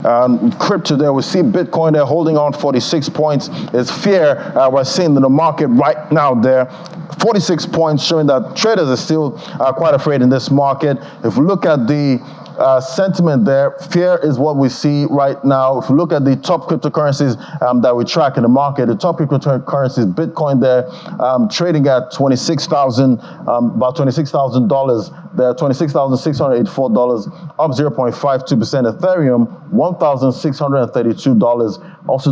Crypto there, we see Bitcoin there holding on 46 points. It's fear we're seeing in the market right now there. 46 points showing that traders are still quite afraid in this market. If we look at the sentiment there, fear is what we see right now. If we look at the top cryptocurrencies that we track in the market, the top cryptocurrencies, Bitcoin there, trading at about $26,000 there, $26,684, up 0.52%. Ethereum, $1,632, also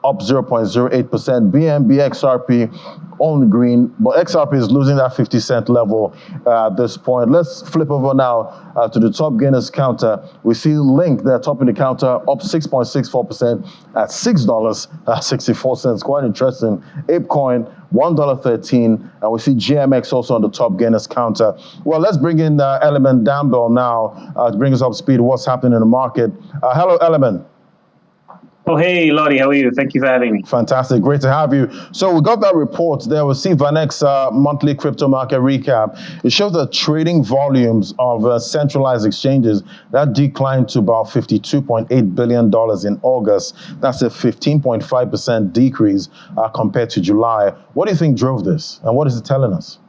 up 0.08%. BNB XRP on the green, but XRP is losing that 50-cent level at this point. Let's flip over now to the top gainers counter. We see Link there topping the counter, up 6.64% at $6.64. Quite interesting. ApeCoin, $1.13, and we see GMX also on the top gainers counter. Well, let's bring in Element Damble now to bring us up to speed what's happening in the market. Hello, Element. Oh, hey, Lottie, how are you? Thank you for having me. Fantastic. Great to have you. So we got that report there. We see Vanex's monthly crypto market recap. It shows that trading volumes of centralized exchanges, that declined to about $52.8 billion in August. That's a 15.5% decrease compared to July. What do you think drove this? And what is it telling us?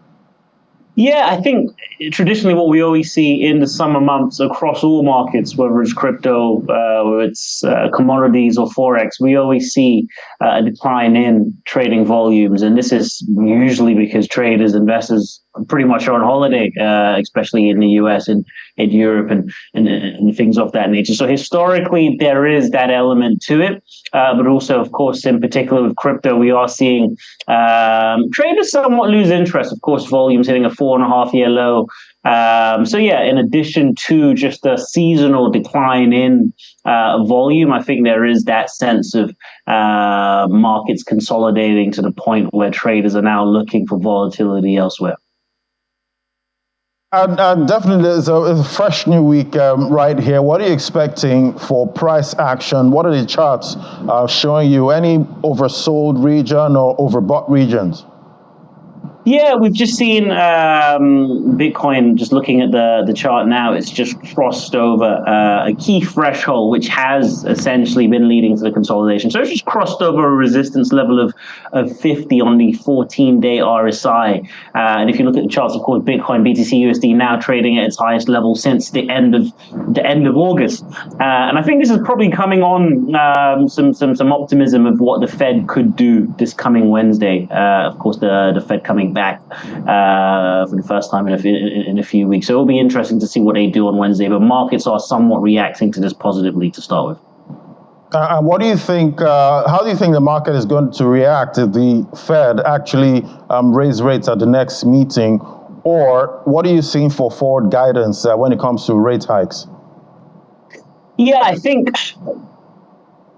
Yeah, I think traditionally what we always see in the summer months across all markets, whether it's crypto, whether it's commodities or Forex, we always see a decline in trading volumes. And this is usually because traders, investors pretty much are on holiday, especially in the US and in Europe and things of that nature. So historically, there is that element to it. But also, of course, in particular with crypto, we are seeing traders somewhat lose interest. Of course, volumes hitting a 4.5-year low. So yeah, in addition to just a seasonal decline in volume, I think there is that sense of markets consolidating to the point where traders are now looking for volatility elsewhere. Definitely, it's a fresh new week right here. What are you expecting for price action? What are the charts showing you? Any oversold region or overbought regions? Yeah, we've just seen Bitcoin, just looking at the chart now, it's just crossed over a key threshold, which has essentially been leading to the consolidation. So it's just crossed over a resistance level of 50 on the 14-day RSI. And if you look at the charts, of course, Bitcoin, BTC, USD now trading at its highest level since the end of August. And I think this is probably coming on some optimism of what the Fed could do this coming Wednesday. Of course, the Fed coming back for the first time in a few weeks. So it'll be interesting to see what they do on Wednesday, but markets are somewhat reacting to this positively to start with. And what do you think, how do you think the market is going to react if the Fed actually raise rates at the next meeting? Or what are you seeing for forward guidance when it comes to rate hikes? Yeah, I think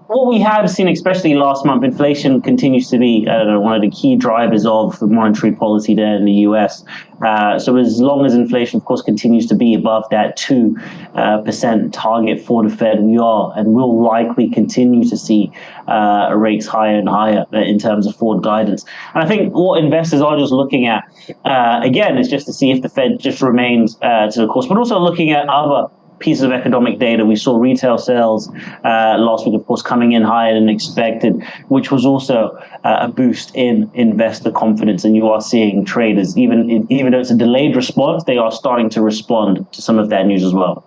what we have seen, especially last month, inflation continues to be one of the key drivers of monetary policy there in the US. So as long as inflation, of course, continues to be above that 2% target for the Fed, we are and will likely continue to see rates higher and higher in terms of forward guidance. And I think what investors are just looking at, again, is just to see if the Fed just remains to the course, but also looking at other pieces of economic data. We saw retail sales last week, of course, coming in higher than expected, which was also a boost in investor confidence. And you are seeing traders, even though it's a delayed response, they are starting to respond to some of that news as well.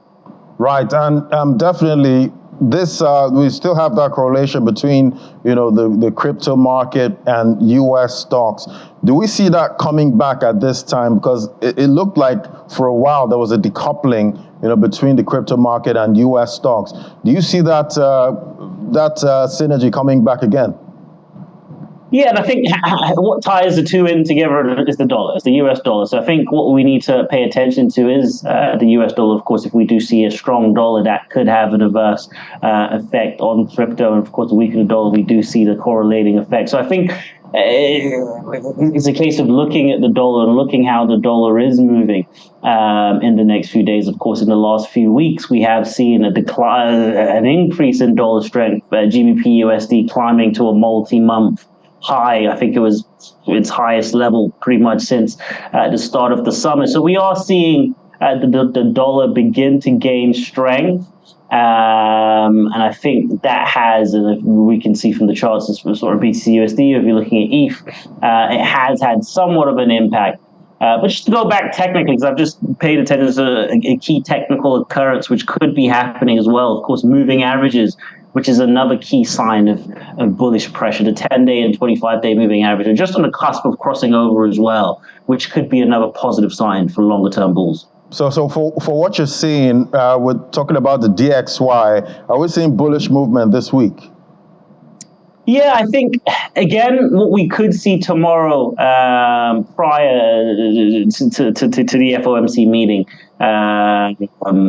Right, and definitely this we still have that correlation between the crypto market and U.S. stocks. Do we see that coming back at this time? Because it looked like for a while there was a decoupling between the crypto market and U.S. stocks. Do you see that synergy coming back again? Yeah, and I think what ties the two in together is the dollar, it's the US dollar. So I think what we need to pay attention to is the US dollar. Of course, if we do see a strong dollar, that could have an adverse effect on crypto. And of course, the weakening dollar, we do see the correlating effect. So I think it's a case of looking at the dollar and looking how the dollar is moving in the next few days. Of course, in the last few weeks, we have seen a decline, an increase in dollar strength, GBP USD climbing to a multi-month high. I think it was its highest level pretty much since the start of the summer. So we are seeing the dollar begin to gain strength. And I think that has, and we can see from the charts, as sort of BTC USD, if you're looking at ETH, it has had somewhat of an impact. But just to go back technically, because I've just paid attention to a key technical occurrence which could be happening as well. Of course, moving averages, which is another key sign of bullish pressure. The 10-day and 25-day moving average are just on the cusp of crossing over as well, which could be another positive sign for longer-term bulls. So for what you're seeing, we're talking about the DXY. Are we seeing bullish movement this week? Yeah, I think, again, what we could see tomorrow prior to the FOMC meeting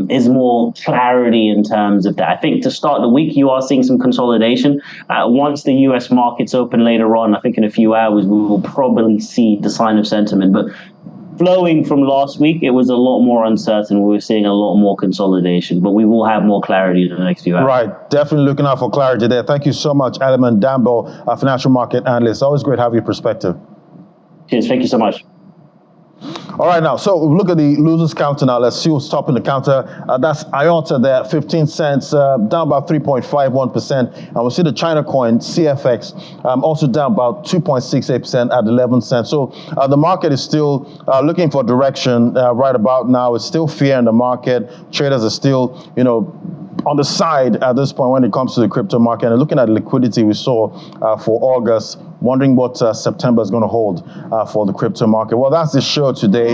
is more clarity in terms of that. I think to start the week, you are seeing some consolidation. Once the US markets open later on, I think in a few hours, we will probably see the sign of sentiment. But flowing from last week, it was a lot more uncertain. We were seeing a lot more consolidation, but we will have more clarity in the next few hours. Right. Definitely looking out for clarity there. Thank you so much, Aliman Dambo, a financial market analyst. Always great to have your perspective. Cheers. Thank you so much. All right, now, so look at the losers counter now. Let's see what's topping the counter. That's IOTA there, 15 cents, down about 3.51%. And we'll see the China coin, CFX, also down about 2.68% at 11 cents. So the market is still looking for direction right about now. It's still fear in the market. Traders are still, on the side at this point when it comes to the crypto market. And looking at the liquidity we saw for August, wondering what September is going to hold for the crypto market. Well, that's the show today.